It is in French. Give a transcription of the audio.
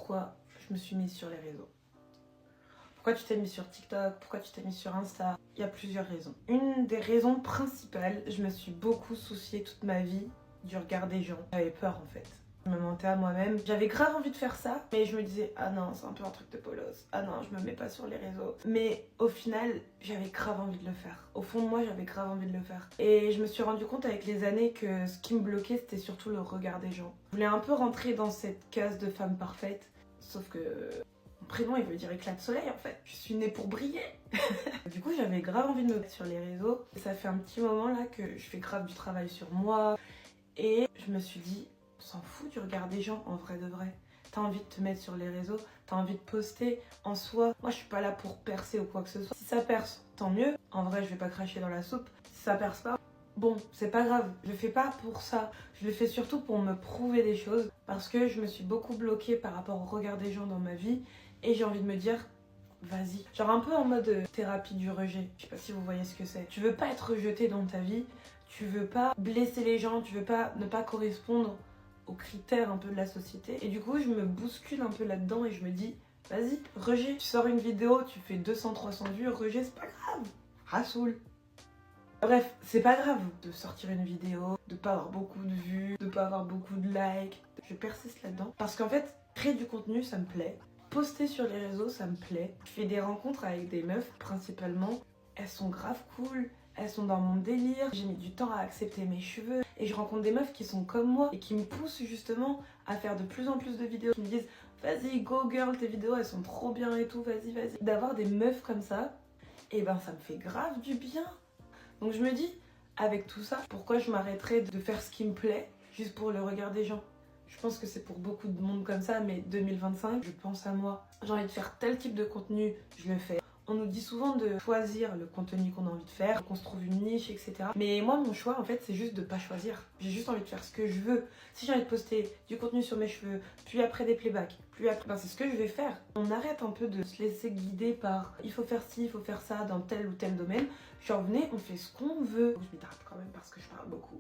pourquoi je me suis mise sur les réseaux. Pourquoi tu t'es mise sur TikTok? Pourquoi tu t'es mise sur Insta? Il y a plusieurs raisons. Une des raisons principales, je me suis beaucoup souciée toute ma vie du regard des gens. J'avais peur en fait. Je me mentais à moi-même. J'avais grave envie de faire ça, mais je me disais ah non, c'est un peu un truc de polos. Ah non, je me mets pas sur les réseaux. Mais au final, j'avais grave envie de le faire. Au fond de moi, j'avais grave envie de le faire. Et je me suis rendu compte avec les années que ce qui me bloquait, c'était surtout le regard des gens. Je voulais un peu rentrer dans cette case de femme parfaite, sauf que mon prénom, il veut dire éclat de soleil en fait. Je suis née pour briller. Du coup, j'avais grave envie de me mettre sur les réseaux. Et ça fait un petit moment là que je fais grave du travail sur moi. Et je me suis dit, on s'en fout du regard des gens en vrai de vrai. T'as envie de te mettre sur les réseaux, t'as envie de poster en soi. Moi, je suis pas là pour percer ou quoi que ce soit. Si ça perce, tant mieux. En vrai, je vais pas cracher dans la soupe. Si ça perce pas, bon, c'est pas grave. Je le fais pas pour ça. Je le fais surtout pour me prouver des choses. Parce que je me suis beaucoup bloquée par rapport au regard des gens dans ma vie. Et j'ai envie de me dire, vas-y. Genre un peu en mode thérapie du rejet. Je sais pas si vous voyez ce que c'est. Tu veux pas être rejeté dans ta vie. Tu veux pas blesser les gens. Tu veux pas ne pas correspondre aux critères un peu de la société. Et du coup, je me bouscule un peu là-dedans et je me dis, vas-y, rejet. Tu sors une vidéo, tu fais 200-300 vues, rejet, c'est pas grave. Rassoul. Bref, c'est pas grave de sortir une vidéo, de pas avoir beaucoup de vues, de pas avoir beaucoup de likes. Je persiste là-dedans parce qu'en fait, créer du contenu, ça me plaît. Poster sur les réseaux, ça me plaît. Je fais des rencontres avec des meufs, principalement. Elles sont grave cool. Elles sont dans mon délire. J'ai mis du temps à accepter mes cheveux. Et je rencontre des meufs qui sont comme moi et qui me poussent justement à faire de plus en plus de vidéos. Qui me disent, vas-y, go girl, tes vidéos, elles sont trop bien et tout, vas-y, vas-y. D'avoir des meufs comme ça, et ben ça me fait grave du bien. Donc je me dis, avec tout ça, pourquoi je m'arrêterais de faire ce qui me plaît juste pour le regard des gens? Je pense que c'est pour beaucoup de monde comme ça, mais 2025, je pense à moi. J'ai envie de faire tel type de contenu, je le fais. On nous dit souvent de choisir le contenu qu'on a envie de faire, qu'on se trouve une niche, etc. Mais moi, mon choix, en fait, c'est juste de pas choisir. J'ai juste envie de faire ce que je veux. Si j'ai envie de poster du contenu sur mes cheveux, puis après des playbacks, puis après, ben, c'est ce que je vais faire. On arrête un peu de se laisser guider par il faut faire ci, il faut faire ça dans tel ou tel domaine. Genre, venez, on fait ce qu'on veut. Je m'hydrate quand même parce que je parle beaucoup.